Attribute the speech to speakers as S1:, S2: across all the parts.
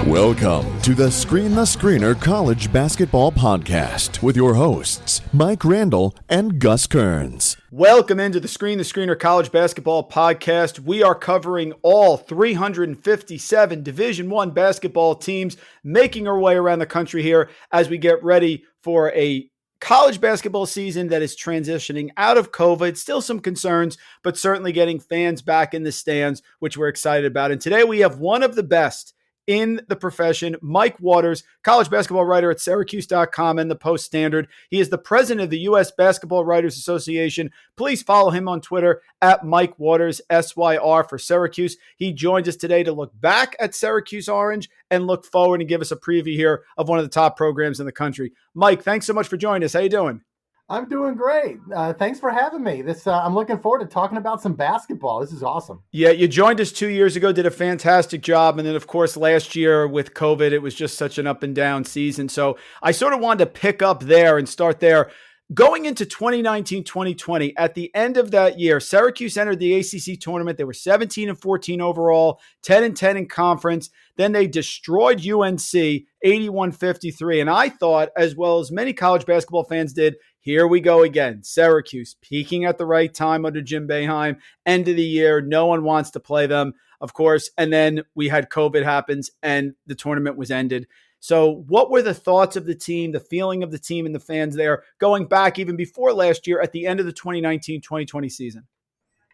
S1: Welcome to the Screen the Screener College Basketball Podcast with your hosts, Mike Randle and Gus Kearns.
S2: Welcome into the Screen the Screener College Basketball Podcast. We are covering all 357 Division I basketball teams making our way around the country here as we get ready for a college basketball season that is transitioning out of COVID. Still some concerns, but certainly getting fans back in the stands, which we're excited about. And today we have one of the best in the profession, Mike Waters, college basketball writer at Syracuse.com and the Post-Standard. He is the president of the U.S. Basketball Writers Association. Please follow him on Twitter at Mike Waters, SYR for Syracuse. He joins us today to look back at Syracuse Orange and look forward and give us a preview here of one of the top programs in the country. Mike, thanks so much for joining us. How you doing?
S3: I'm doing great. Thanks for having me. I'm looking forward to talking about some basketball. This is awesome.
S2: Yeah, you joined us 2 years ago, did a fantastic job. And then, of course, last year with COVID, it was just such an up and down season. So I sort of wanted to pick up there and start there. Going into 2019-2020, at the end of that year, Syracuse entered the ACC tournament. They were 17-14 overall, 10-10 in conference. Then they destroyed UNC 81-53. And I thought, as well as many college basketball fans did, here we go again. Syracuse peaking at the right time under Jim Boeheim. End of the year, no one wants to play them, of course. And then we had COVID happens and the tournament was ended. So what were the thoughts of the team, the feeling of the team and the fans there going back even before last year at the end of the 2019-2020 season?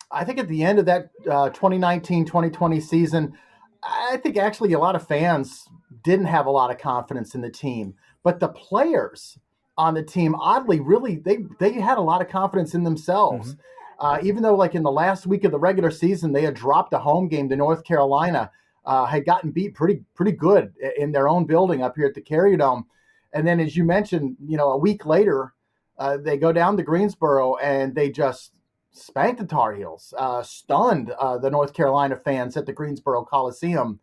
S3: I think at the end of that 2019-2020 season, I think actually a lot of fans didn't have a lot of confidence in the team. But the players on the team, oddly, really, they had a lot of confidence in themselves. Mm-hmm. Even though like in the last week of the regular season, they had dropped a home game to North Carolina, had gotten beat pretty good in their own building up here at the Carrier Dome. And then, as you mentioned, a week later, they go down to Greensboro and they just spanked the Tar Heels, stunned the North Carolina fans at the Greensboro Coliseum,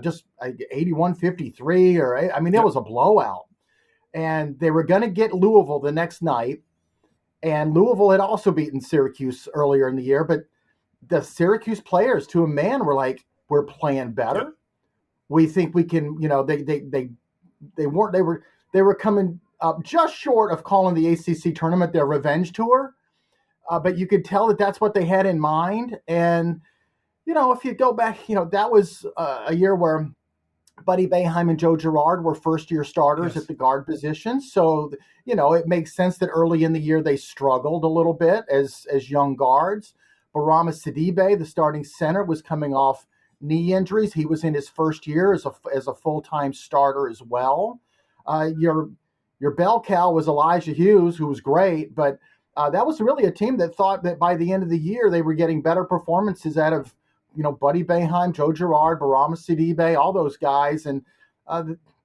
S3: just 81-53, it was a blowout. And they were going to get Louisville the next night. And Louisville had also beaten Syracuse earlier in the year. But the Syracuse players, to a man, were like, we're playing better. Yep. We think we can, they were coming up just short of calling the ACC tournament their revenge tour. But you could tell that that's what they had in mind. And, if you go back, that was a year where Buddy Boeheim and Joe Girard were first-year starters at the guard position. So, it makes sense that early in the year they struggled a little bit as young guards. Barama Sidibe, the starting center, was coming off knee injuries. He was in his first year as a full-time starter as well. Your bell cow was Elijah Hughes, who was great, but that was really a team that thought that by the end of the year they were getting better performances out of Buddy Boeheim, Joe Girard, Barama Sidibe, all those guys, and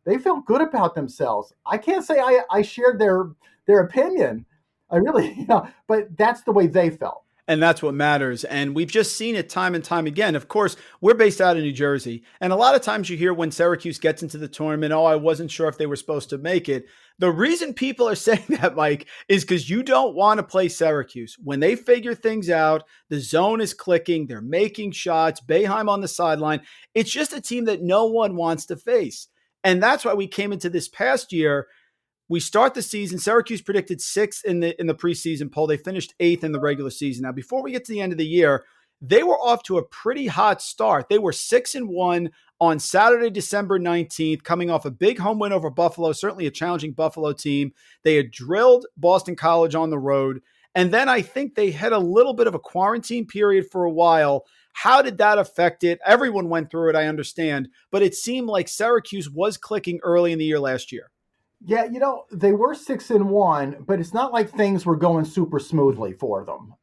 S3: they felt good about themselves. I can't say I shared their opinion. I really, but that's the way they felt.
S2: And that's what matters. And we've just seen it time and time again. Of course, we're based out of New Jersey. And a lot of times you hear when Syracuse gets into the tournament, I wasn't sure if they were supposed to make it. The reason people are saying that, Mike, is because you don't want to play Syracuse. When they figure things out, the zone is clicking, they're making shots, Boeheim on the sideline. It's just a team that no one wants to face. And that's why we came into this past year. We start the season. Syracuse predicted 6th in the preseason poll. They finished 8th in the regular season. Now, before we get to the end of the year, they were off to a pretty hot start. They were 6-1 on Saturday, December 19th, coming off a big home win over Buffalo, certainly a challenging Buffalo team. They had drilled Boston College on the road. And then I think they had a little bit of a quarantine period for a while. How did that affect it? Everyone went through it, I understand. But it seemed like Syracuse was clicking early in the year last year.
S3: Yeah, they were 6-1, but it's not like things were going super smoothly for them.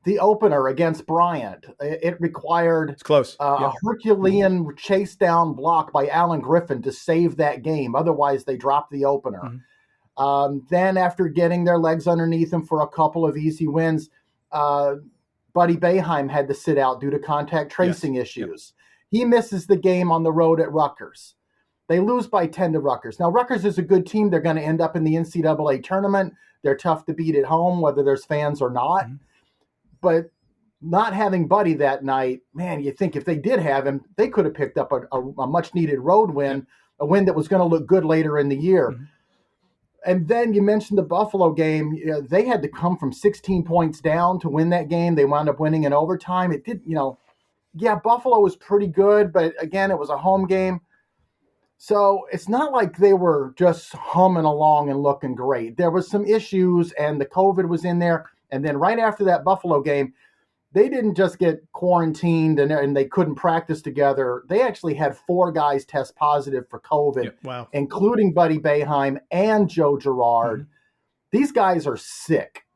S3: The opener against Bryant, it required
S2: it's close.
S3: A Herculean chase down block by Alan Griffin to save that game. Otherwise, they dropped the opener. Mm-hmm. Then after getting their legs underneath them for a couple of easy wins, Buddy Boeheim had to sit out due to contact tracing issues. Yep. He misses the game on the road at Rutgers. They lose by 10 to Rutgers. Now, Rutgers is a good team. They're going to end up in the NCAA tournament. They're tough to beat at home, whether there's fans or not. Mm-hmm. But not having Buddy that night, man, you think if they did have him, they could have picked up a much needed road win, a win that was going to look good later in the year. Mm-hmm. And then you mentioned the Buffalo game. You know, they had to come from 16 points down to win that game. They wound up winning in overtime. It did, Buffalo was pretty good, but again, it was a home game. So it's not like they were just humming along and looking great. There was some issues, and the COVID was in there. And then right after that Buffalo game, they didn't just get quarantined and they couldn't practice together. They actually had 4 guys test positive for COVID, including Buddy Boeheim and Joe Girard. Mm-hmm. These guys are sick.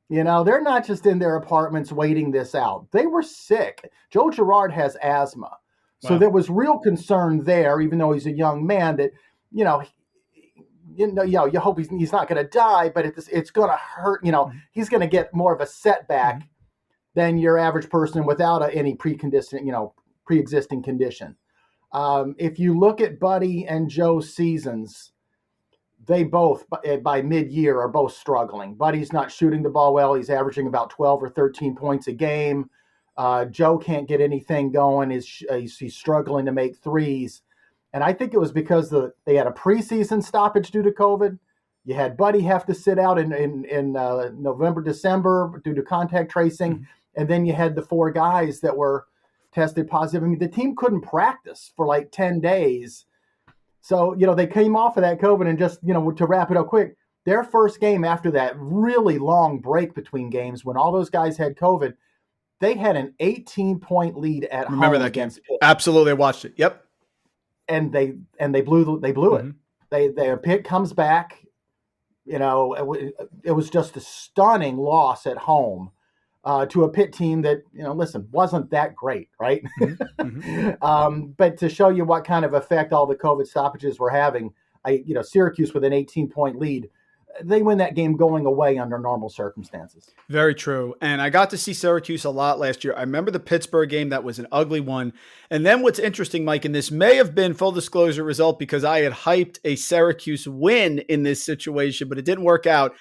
S3: They're not just in their apartments waiting this out. They were sick. Joe Girard has asthma. So there was real concern there, even though he's a young man, that, you hope he's not going to die, but it's going to hurt. He's going to get more of a setback than your average person without any pre-existing condition. If you look at Buddy and Joe's seasons, they both, by mid-year, are both struggling. Buddy's not shooting the ball well. He's averaging about 12 or 13 points a game. Joe can't get anything going. He's struggling to make threes. And I think it was because they had a preseason stoppage due to COVID. You had Buddy have to sit out in November, December due to contact tracing. Mm-hmm. And then you had the 4 guys that were tested positive. I mean, the team couldn't practice for like 10 days. So, they came off of that COVID and just, to wrap it up quick, their first game after that really long break between games when all those guys had COVID, they had an 18-point lead at home.
S2: Remember that game? Absolutely, I watched it. Yep.
S3: And they blew it. Their Pitt comes back. It was just a stunning loss at home to a Pitt team that, wasn't that great, right? Mm-hmm. But to show you what kind of effect all the COVID stoppages were having, Syracuse with an 18-point lead, they win that game going away under normal circumstances.
S2: Very true. And I got to see Syracuse a lot last year. I remember the Pittsburgh game. That was an ugly one. And then what's interesting, Mike, and this may have been full disclosure result because I had hyped a Syracuse win in this situation, but it didn't work out.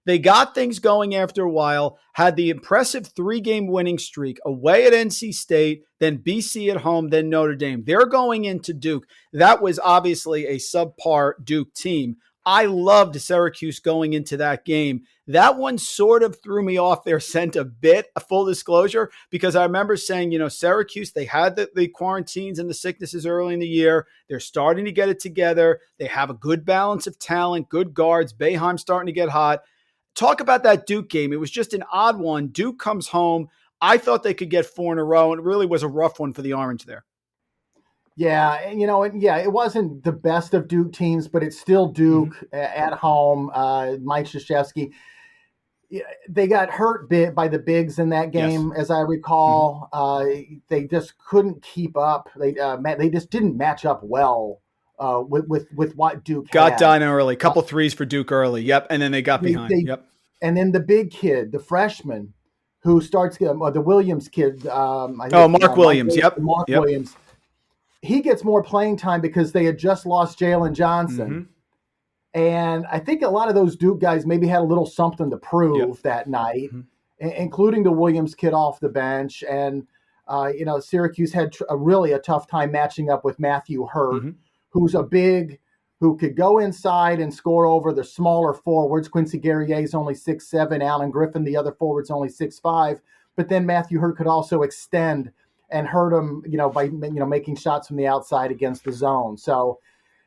S2: They got things going after a while, had the impressive 3-game winning streak away at NC State, then BC at home, then Notre Dame. They're going into Duke. That was obviously a subpar Duke team. I loved Syracuse going into that game. That one sort of threw me off their scent a bit, a full disclosure, because I remember saying, Syracuse, they had the quarantines and the sicknesses early in the year. They're starting to get it together. They have a good balance of talent, good guards. Boeheim starting to get hot. Talk about that Duke game. It was just an odd one. Duke comes home. I thought they could get 4 in a row, and it really was a rough one for the Orange there.
S3: Yeah, and it wasn't the best of Duke teams, but it's still Duke at home. Mike Krzyzewski, they got hurt by the bigs in that game, as I recall. Mm-hmm. They just couldn't keep up. They just didn't match up well with what Duke
S2: got
S3: had.
S2: Done early. Couple threes for Duke early. Yep, and then they got behind. Yep.
S3: And then the big kid, the freshman, who starts the Williams kid.
S2: Mark Williams.
S3: Mark Williams. He gets more playing time because they had just lost Jalen Johnson. Mm-hmm. And I think a lot of those Duke guys maybe had a little something to prove that night, including the Williams kid off the bench. And, Syracuse had a tough time matching up with Matthew Hurt, who's a big, who could go inside and score over the smaller forwards. Quincy Guerrier's only 6'7", Alan Griffin, the other forward's only 6'5". But then Matthew Hurt could also extend and hurt him, by making shots from the outside against the zone. So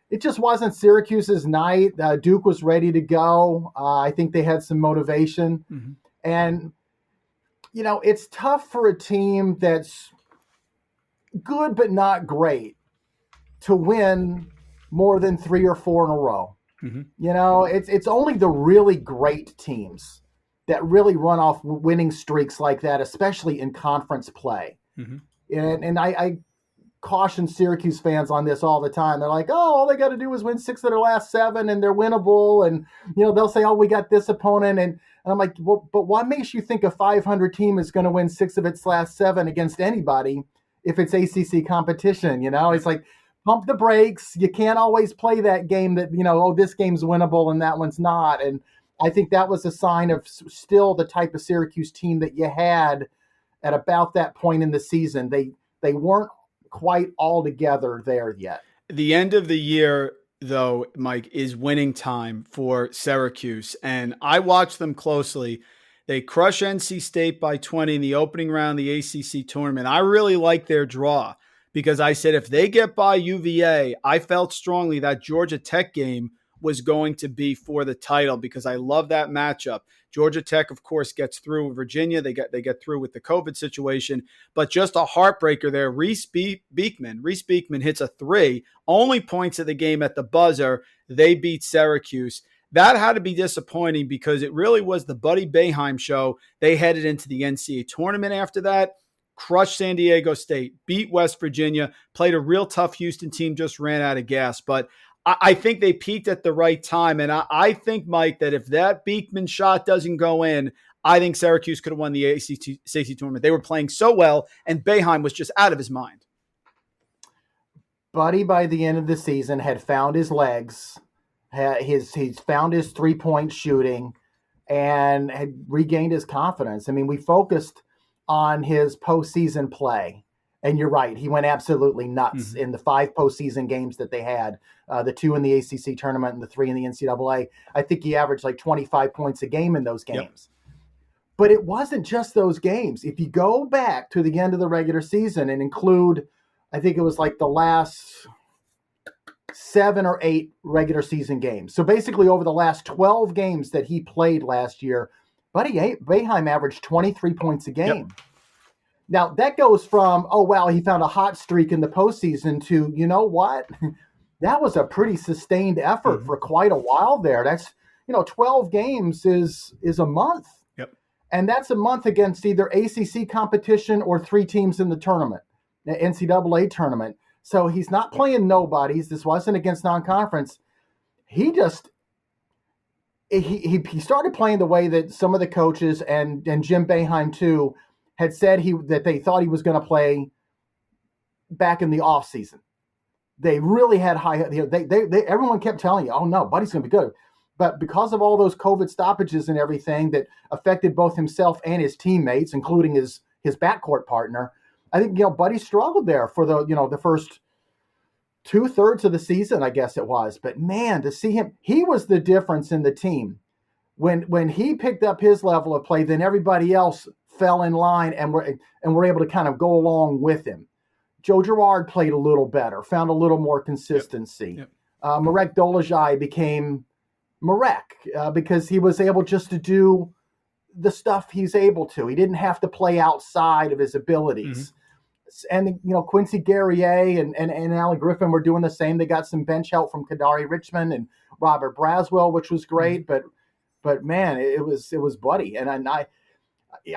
S3: it just wasn't Syracuse's night. Duke was ready to go. I think they had some motivation. Mm-hmm. And, it's tough for a team that's good but not great to win more than 3 or 4 in a row. Mm-hmm. It's only the really great teams that really run off winning streaks like that, especially in conference play. Mm-hmm. And I caution Syracuse fans on this all the time. They're like, all they got to do is win 6 of their last 7 and they're winnable. And, they'll say, we got this opponent. And I'm like, well, but what makes you think a 500 team is going to win 6 of its last 7 against anybody if it's ACC competition? It's like, pump the brakes. You can't always play that game that, this game's winnable and that one's not. And I think that was a sign of still the type of Syracuse team that you had at about that point in the season. They weren't quite all together there yet.
S2: The end of the year, though, Mike, is winning time for Syracuse, and I watched them closely. They crush NC State by 20 in the opening round of the ACC tournament. I really like their draw because I said if they get by UVA, I felt strongly that Georgia Tech game was going to be for the title because I love that matchup. Georgia Tech, of course, gets through with Virginia. They get through with the COVID situation, but just a heartbreaker there. Reese Beekman hits a three, only points of the game at the buzzer. They beat Syracuse. That had to be disappointing because it really was the Buddy Boeheim show. They headed into the NCAA tournament after that, crushed San Diego State, beat West Virginia, played a real tough Houston team, just ran out of gas. But I think they peaked at the right time. And I think, Mike, that if that Beekman shot doesn't go in, I think Syracuse could have won the ACC tournament. They were playing so well, and Boeheim was just out of his mind.
S3: Buddy, by the end of the season, had found his legs. He's found his three-point shooting and had regained his confidence. I mean, we focused on his postseason play. And you're right. He went absolutely nuts in the 5 postseason games that they had, the 2 in the ACC tournament and the 3 in the NCAA. I think he averaged like 25 points a game in those games. Yep. But it wasn't just those games. If you go back to the end of the regular season and include, I think it was like the last 7 or 8 regular season games. So basically over the last 12 games that he played last year, Buddy Boeheim averaged 23 points a game. Yep. Now, that goes from, oh, wow, he found a hot streak in the postseason to, you know what? That was a pretty sustained effort for quite a while there. That's, 12 games is a month.
S2: Yep.
S3: And that's a month against either ACC competition or 3 teams in the tournament, the NCAA tournament. So he's not playing nobodies. This wasn't against non-conference. He just he started playing the way that some of the coaches and Jim Boeheim too had said that they thought he was going to play back in the off season. They really had high. Everyone kept telling you, "Oh no, Buddy's going to be good," but because of all those COVID stoppages and everything that affected both himself and his teammates, including his backcourt partner, I think Buddy struggled there for the first 2/3 of the season, I guess it was. But man, to see him, he was the difference in the team. When he picked up his level of play, then everybody else fell in line and were able to kind of go along with him. Joe Girard played a little better, found a little more consistency.
S2: Yep.
S3: Marek Dolezaj became Marek because he was able just to do the stuff he's able to. He didn't have to play outside of his abilities. And Quincy Guerrier and Alan Griffin were doing the same. They got some bench help from Kadari Richmond and Robert Braswell, which was great. But man, it was Buddy. And I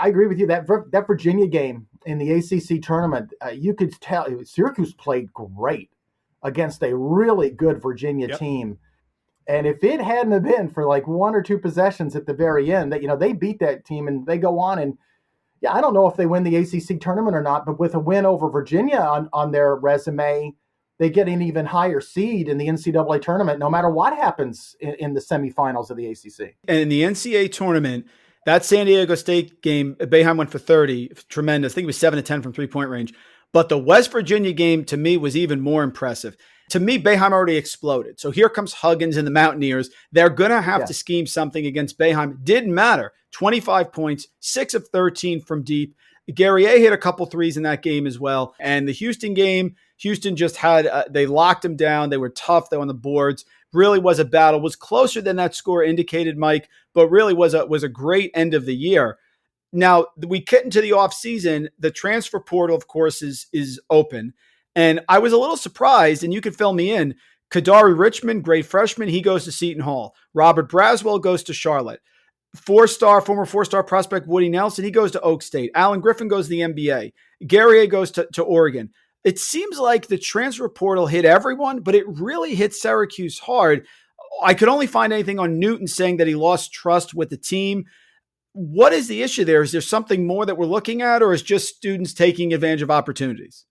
S3: agree with you. That Virginia game in the ACC tournament, you could tell Syracuse played great against a really good Virginia team. And if it hadn't have been for like 1 or 2 possessions at the very end, that they beat that team and they go on and I don't know if they win the ACC tournament or not, but with a win over Virginia on their resume, they get an even higher seed in the NCAA tournament, no matter what happens in the semifinals of the ACC.
S2: And in the NCAA tournament, that San Diego State game, Boeheim went for 30, tremendous. I think it was 7 to 10 from 3-point range. But the West Virginia game, to me, was even more impressive. To me, Boeheim already exploded. So here comes Huggins and the Mountaineers. They're going to have to scheme something against Boeheim. Didn't matter. 25 points, 6 of 13 from deep. Guerrier hit a couple threes in that game as well. And the Houston game, Houston just had, they locked them down. They were tough. They were on the boards. Really was a battle. Was closer than that score indicated, Mike, but really was a great end of the year. Now, we get into the offseason. The transfer portal, of course, is open. And I was a little surprised, and you could fill me in. Kadari Richmond, great freshman, he goes to Seton Hall. Robert Braswell goes to Charlotte. Former 4-star prospect Woody Nelson, he goes to Oak State. Alan Griffin goes to the NBA. Guerrier goes to Oregon. It seems like the transfer portal hit everyone, but it really hit Syracuse hard. I could only find anything on Newton saying that he lost trust with the team. What is the issue there? Is there something more that we're looking at, or is just students taking advantage of opportunities?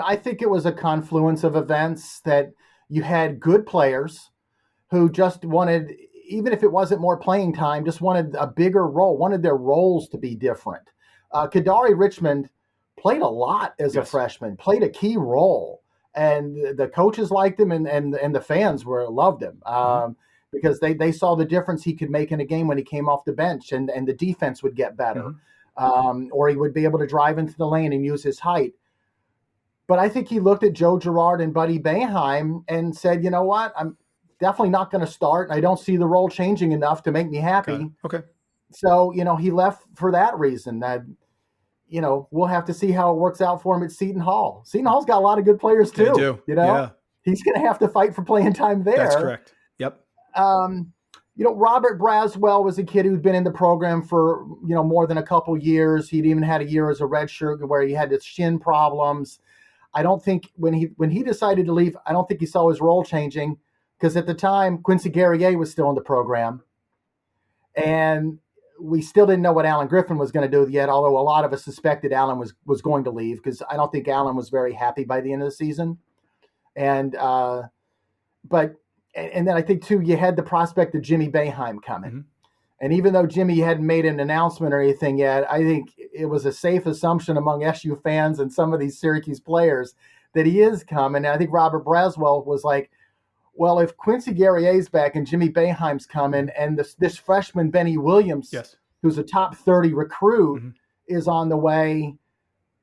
S3: I think it was a confluence of events that you had good players who just wanted, even if it wasn't more playing time, just wanted a bigger role, wanted their roles to be different. Kadari Richmond played a lot as a freshman, played a key role, and the coaches liked him, and the fans loved him because they saw the difference he could make in a game when he came off the bench, and the defense would get better, or he would be able to drive into the lane and use his height. But I think he looked at Joe Girard and Buddy Boeheim and said, you know what, I'm definitely not going to start. I don't see the role changing enough to make me happy.
S2: Okay.
S3: So, he left for that reason. That, we'll have to see how it works out for him at Seton Hall. Seton Hall's got a lot of good players too.
S2: They do.
S3: He's going to have to fight for playing time there.
S2: That's correct. Yep.
S3: Robert Braswell was a kid who'd been in the program for, more than a couple years. He'd even had a year as a redshirt where he had his shin problems. I don't think when he decided to leave, I don't think he saw his role changing, because at the time Quincy Guerrier was still in the program, and we still didn't know what Alan Griffin was going to do yet, although a lot of us suspected Alan was going to leave, because I don't think Alan was very happy by the end of the season. And then I think too, you had the prospect of Jimmy Boeheim coming. And even though Jimmy hadn't made an announcement or anything yet, I think it was a safe assumption among SU fans and some of these Syracuse players that he is coming. And I think Robert Braswell was like, well, if Quincy Guerrier's back and Jimmy Boeheim's coming, and this freshman Benny Williams, who's a top 30 recruit, is on the way,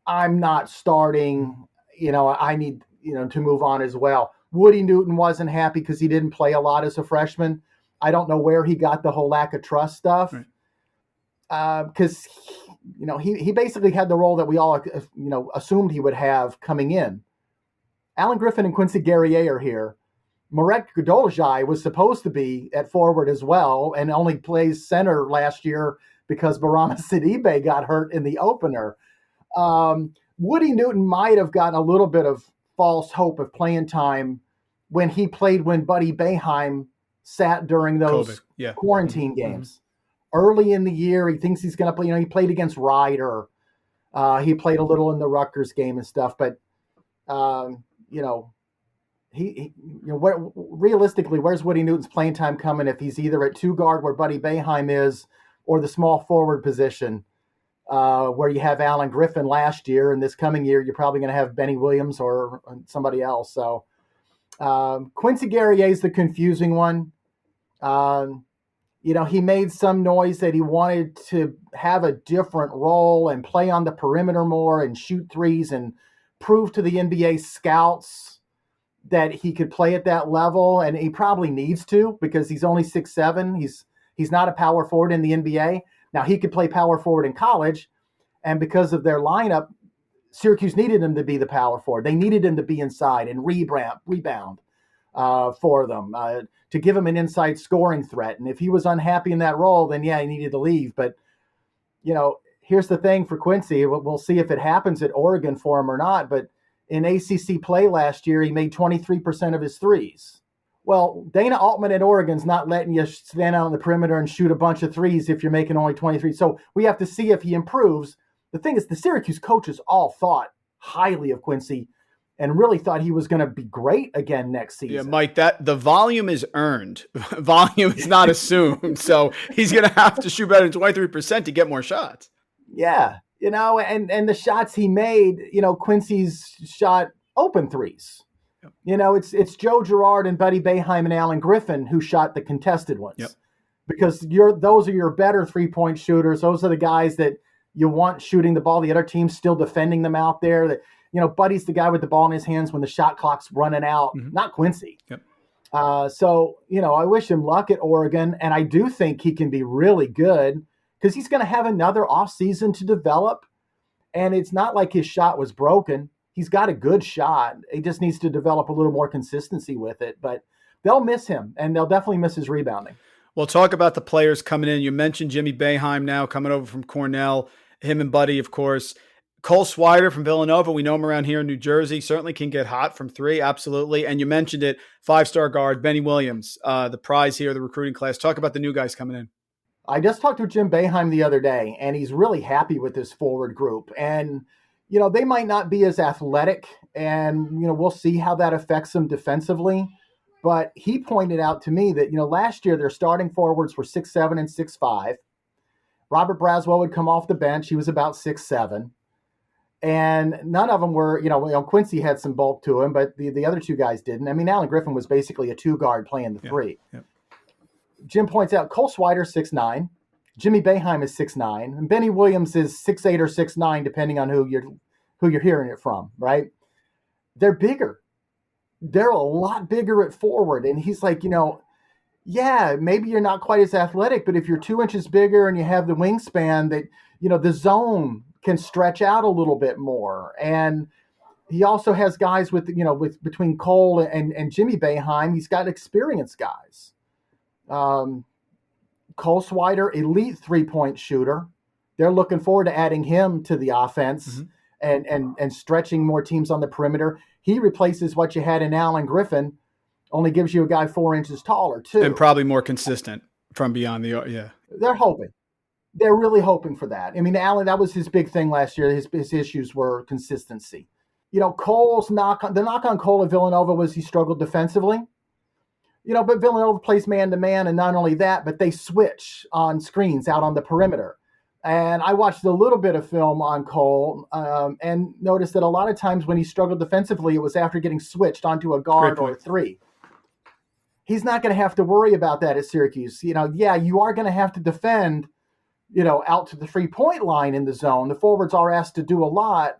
S3: I'm not starting. I need to move on as well. Woody Newton wasn't happy because he didn't play a lot as a freshman. I don't know where he got the whole lack of trust stuff, because he basically had the role that we all assumed he would have coming in. Alan Griffin and Quincy Guerrier are here. Marek Godolazhai was supposed to be at forward as well, and only plays center last year because Barama Sidibe got hurt in the opener. Woody Newton might have gotten a little bit of false hope of playing time when he played when Buddy Boeheim sat during those quarantine games. Early in the year, he thinks he's going to play. He played against Ryder. He played a little in the Rutgers game and stuff, but realistically, where's Woody Newton's playing time coming if he's either at two guard where Buddy Boeheim is, or the small forward position where you have Alan Griffin last year, and this coming year you're probably going to have Benny Williams or somebody else. So Quincy Guerrier is the confusing one. He made some noise that he wanted to have a different role and play on the perimeter more and shoot threes and prove to the NBA scouts that he could play at that level. And he probably needs to, because he's only 6'7". He's not a power forward in the NBA. Now, he could play power forward in college, and because of their lineup, Syracuse needed him to be the power forward. They needed him to be inside and rebound for them, to give him an inside scoring threat. And if he was unhappy in that role, then he needed to leave. But, here's the thing for Quincy. We'll see if it happens at Oregon for him or not. But in ACC play last year, he made 23% of his threes. Well, Dana Altman at Oregon's not letting you stand out on the perimeter and shoot a bunch of threes if you're making only 23. So we have to see if he improves. The thing is, the Syracuse coaches all thought highly of Quincy and really thought he was going to be great again next season.
S2: Yeah, Mike, the volume is earned. Volume is not assumed. So he's going to have to shoot better than 23% to get more shots.
S3: Yeah, and the shots he made, Quincy's shot open threes. Yep. It's Joe Girard and Buddy Boeheim and Alan Griffin who shot the contested ones.
S2: Yep.
S3: Because those are your better three-point shooters. Those are the guys that you want shooting the ball. The other team's still defending them out there. That Buddy's the guy with the ball in his hands when the shot clock's running out, not Quincy.
S2: Yep.
S3: So I wish him luck at Oregon, and I do think he can be really good because he's going to have another offseason to develop, and it's not like his shot was broken. He's got a good shot. He just needs to develop a little more consistency with it, but they'll miss him, and they'll definitely miss his rebounding.
S2: We'll talk about the players coming in. You mentioned Jimmy Boeheim now coming over from Cornell, him and Buddy, of course. Cole Swider from Villanova, we know him around here in New Jersey, certainly can get hot from three, absolutely. And you mentioned it, five-star guard, Benny Williams, the prize here, the recruiting class. Talk about the new guys coming in.
S3: I just talked to Jim Boeheim the other day, and he's really happy with this forward group. And, they might not be as athletic, and, we'll see how that affects them defensively. But he pointed out to me that, last year their starting forwards were 6'7" and 6'5", Robert Braswell would come off the bench. He was about 6'7". And none of them were, Quincy had some bulk to him, but the other two guys didn't. I mean, Alan Griffin was basically a two-guard playing the three.
S2: Yeah.
S3: Jim points out Cole Swider, 6'9". Jimmy Boeheim is 6'9". And Benny Williams is 6'8" or 6'9", depending on who you're hearing it from, right? They're bigger. They're a lot bigger at forward. And he's like, yeah, maybe you're not quite as athletic, but if you're 2 inches bigger and you have the wingspan, that, the zone can stretch out a little bit more. And he also has guys with between Cole and Jimmy Boeheim, he's got experienced guys. Cole Swider, elite 3-point shooter. They're looking forward to adding him to the offense and stretching more teams on the perimeter. He replaces what you had in Alan Griffin, only gives you a guy 4 inches taller too.
S2: And probably more consistent from beyond the, yeah.
S3: They're hoping. They're really hoping for that. I mean, Alan, that was his big thing last year. His issues were consistency. Cole's the knock on Cole at Villanova was he struggled defensively. But Villanova plays man-to-man, and not only that, but they switch on screens out on the perimeter. And I watched a little bit of film on Cole and noticed that a lot of times when he struggled defensively, it was after getting switched onto a guard or a three. He's not going to have to worry about that at Syracuse. You are going to have to defend, out to the 3-point line in the zone. The forwards are asked to do a lot,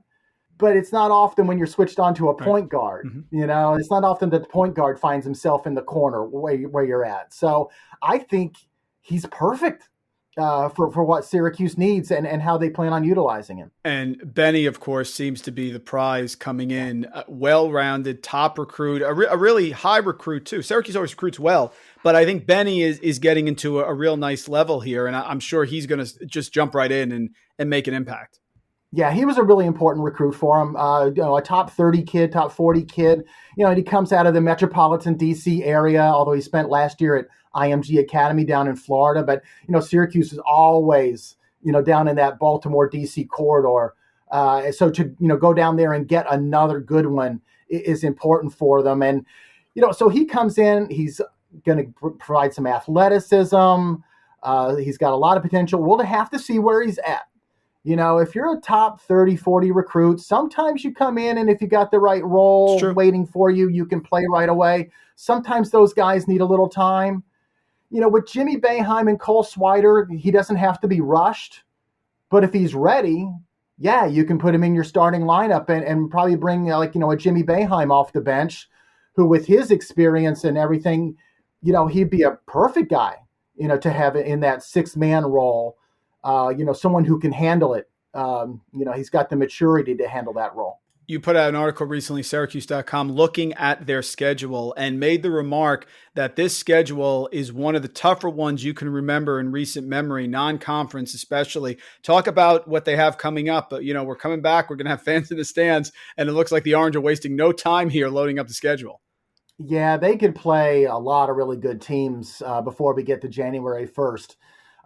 S3: but it's not often when you're switched onto a point guard. Mm-hmm. It's not often that the point guard finds himself in the corner where you're at. So I think he's perfect for what Syracuse needs and how they plan on utilizing him.
S2: And Benny, of course, seems to be the prize coming in. Well-rounded, top recruit, a really high recruit too. Syracuse always recruits well, but I think Benny is getting into a real nice level here, and I'm sure he's going to just jump right in and make an impact.
S3: Yeah, he was a really important recruit for him. A top 30 kid, top 40 kid. And he comes out of the metropolitan D.C. area, although he spent last year at IMG Academy down in Florida. But, Syracuse is always, down in that Baltimore, D.C. corridor. So to, go down there and get another good one is important for them. And, so he comes in, he's going to provide some athleticism. He's got a lot of potential. We'll have to see where he's at. If you're a top 30, 40 recruit, sometimes you come in and if you got the right role waiting for you, you can play right away. Sometimes those guys need a little time. With Jimmy Boeheim and Cole Swider, he doesn't have to be rushed. But if he's ready, yeah, you can put him in your starting lineup and probably bring a Jimmy Boeheim off the bench, who with his experience and everything, he'd be a perfect guy, to have in that 6-man role. Someone who can handle it. He's got the maturity to handle that role.
S2: You put out an article recently, Syracuse.com, looking at their schedule and made the remark that this schedule is one of the tougher ones you can remember in recent memory, non-conference especially. Talk about what they have coming up. But, we're coming back. We're going to have fans in the stands, and it looks like the Orange are wasting no time here loading up the schedule.
S3: Yeah, they could play a lot of really good teams before we get to January 1st.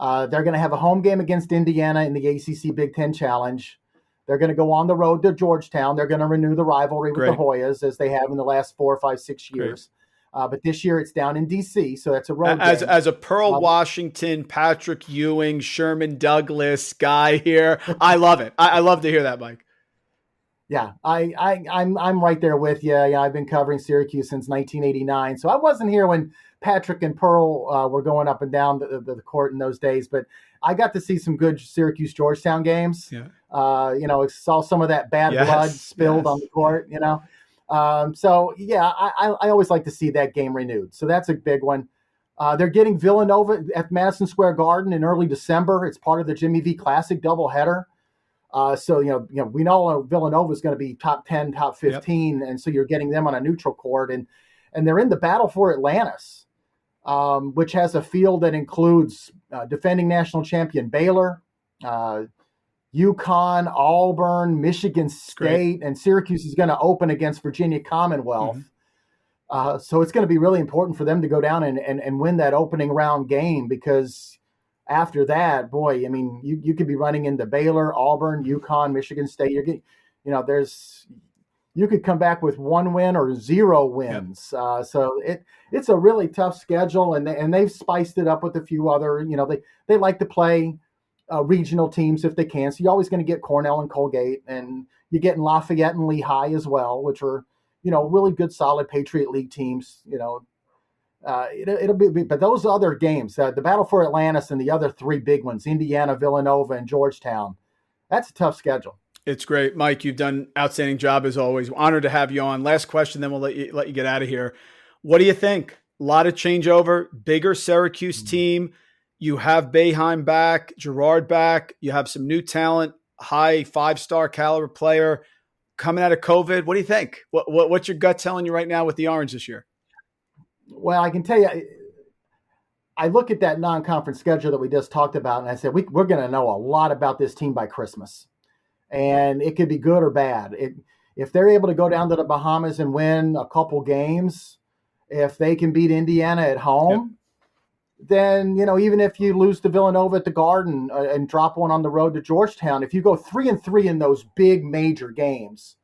S3: They're going to have a home game against Indiana in the ACC Big Ten Challenge. They're going to go on the road to Georgetown. They're going to renew the rivalry with the Hoyas as they have in the last 4, 5, 6 years. But this year it's down in D.C., so that's a road game.
S2: As a Pearl Washington, Patrick Ewing, Sherman Douglas guy here, I love it. I love to hear that, Mike.
S3: Yeah, I'm right there with you. I've been covering Syracuse since 1989, so I wasn't here when Patrick and Pearl were going up and down the court in those days, but I got to see some good Syracuse-Georgetown games. Yeah. Saw some of that bad blood spilled on the court, So, yeah, I always like to see that game renewed. So that's a big one. They're getting Villanova at Madison Square Garden in early December. It's part of the Jimmy V Classic doubleheader. So, we know Villanova is going to be top 10, top 15, and so you're getting them on a neutral court. And they're in the battle for Atlantis, which has a field that includes defending national champion Baylor, UConn, Auburn, Michigan State, and Syracuse is going to open against Virginia Commonwealth. Mm-hmm. So it's going to be really important for them to go down and win that opening round game, because after that, boy, I mean, you could be running into Baylor, Auburn, UConn, Michigan State. You're getting, you could come back with 1 win or 0 wins. Yep. So it's a really tough schedule, and they've spiced it up with a few other. They like to play regional teams if they can. So you're always going to get Cornell and Colgate, and you're getting Lafayette and Lehigh as well, which are, really good, solid Patriot League teams. It'll be, but those other games, the battle for Atlantis and the other three big ones, Indiana, Villanova, and Georgetown, that's a tough schedule.
S2: It's great. Mike, you've done an outstanding job as always. Honored to have you on. Last question, then we'll let you get out of here. What do you think? A lot of changeover, bigger Syracuse team. You have Boeheim back, Gerard back. You have some new talent, high 5-star caliber player coming out of COVID. What do you think? What's your gut telling you right now with the Orange this year?
S3: Well, I can tell you, I look at that non-conference schedule that we just talked about, and I said, we're going to know a lot about this team by Christmas. And it could be good or bad. If they're able to go down to the Bahamas and win a couple games, if they can beat Indiana at home, then, even if you lose to Villanova at the Garden and drop one on the road to Georgetown, if you go 3-3 in those big major games,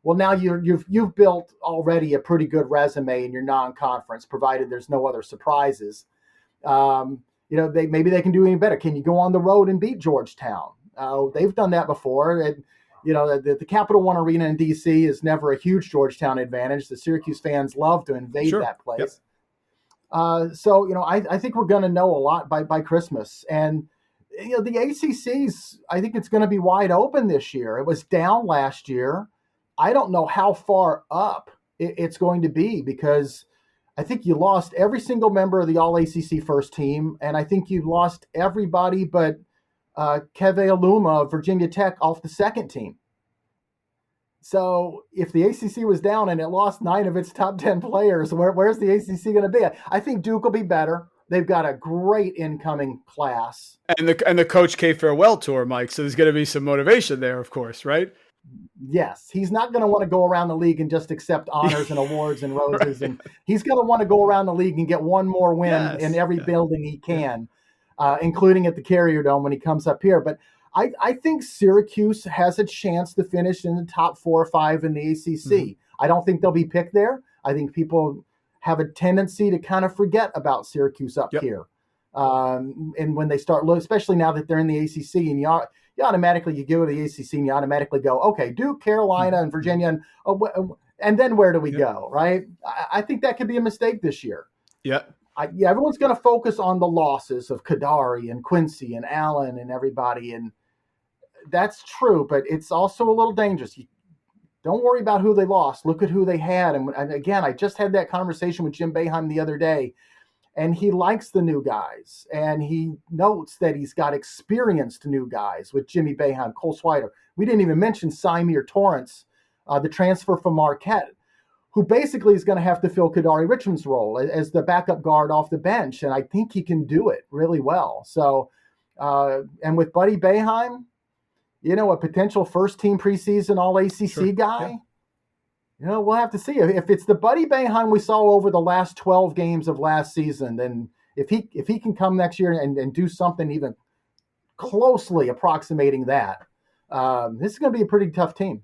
S3: well, now you've built already a pretty good resume in your non-conference, provided there's no other surprises. Maybe they can do even better. Can you go on the road and beat Georgetown? They've done that before. And, the Capital One Arena in D.C. is never a huge Georgetown advantage. The Syracuse fans love to invade that place. Yep. I think we're going to know a lot by Christmas. And, the ACC's, I think it's going to be wide open this year. It was down last year. I don't know how far up it's going to be, because I think you lost every single member of the All-ACC first team, and I think you lost everybody but Keve Aluma of Virginia Tech off the second team. So if the ACC was down and it lost 9 of its top 10 players, where's the ACC going to be? I think Duke will be better. They've got a great incoming class.
S2: And the Coach K farewell tour, Mike, so there's going to be some motivation there, of course, right?
S3: Yes, he's not going to want to go around the league and just accept honors and awards and roses. Right. And he's going to want to go around the league and get one more win in every building he can, including at the Carrier Dome when he comes up here. But I think Syracuse has a chance to finish in the top 4 or 5 in the ACC. Mm-hmm. I don't think they'll be picked there. I think people have a tendency to kind of forget about Syracuse up here. And when they start, especially now that they're in the ACC, and you automatically go to the ACC and you automatically go, okay, Duke, Carolina, and Virginia, and then where do we go, right? I think that could be a mistake this year.
S2: Yeah.
S3: Everyone's going to focus on the losses of Kadari and Quincy and Allen and everybody, and that's true, but it's also a little dangerous. Don't worry about who they lost. Look at who they had. And again, I just had that conversation with Jim Boeheim the other day, and he likes the new guys, and he notes that he's got experienced new guys with Jimmy Boeheim, Cole Swider. We didn't even mention Symir Torrance, the transfer from Marquette, who basically is going to have to fill Kadari Richmond's role as the backup guard off the bench, and I think he can do it really well. So, and with Buddy Boeheim, a potential first-team preseason All-ACC guy. Yeah. We'll have to see. If it's the Buddy Boeheim we saw over the last 12 games of last season, then if he can come next year and do something even closely approximating that, this is going to be a pretty tough team.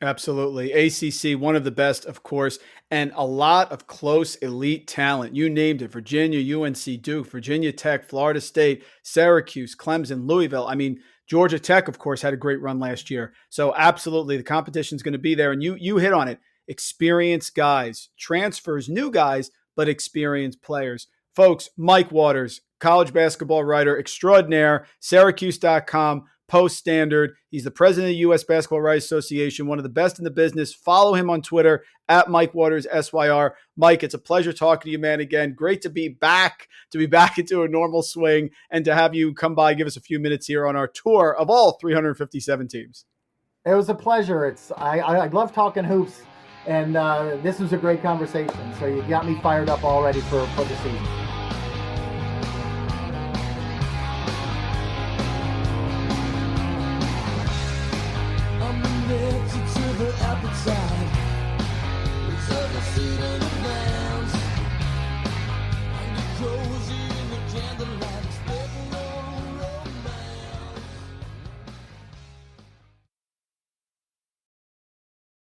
S2: Absolutely. ACC, one of the best, of course, and a lot of close elite talent. You named it: Virginia, UNC, Duke, Virginia Tech, Florida State, Syracuse, Clemson, Louisville. I mean, Georgia Tech, of course, had a great run last year. So absolutely, the competition is going to be there. And you hit on it. Experienced guys, transfers, new guys, but experienced players. Folks, Mike Waters, college basketball writer extraordinaire, Syracuse.com, Post Standard. He's the president of the U.S. Basketball Writers Association, one of the best in the business. Follow him on Twitter at Mike Waters, SYR. Mike, it's a pleasure talking to you, man. Again, great to be back into a normal swing, and to have you come by, give us a few minutes here on our tour of all 357 teams.
S3: It was a pleasure. I love talking hoops, and this was a great conversation. So you got me fired up already for the season.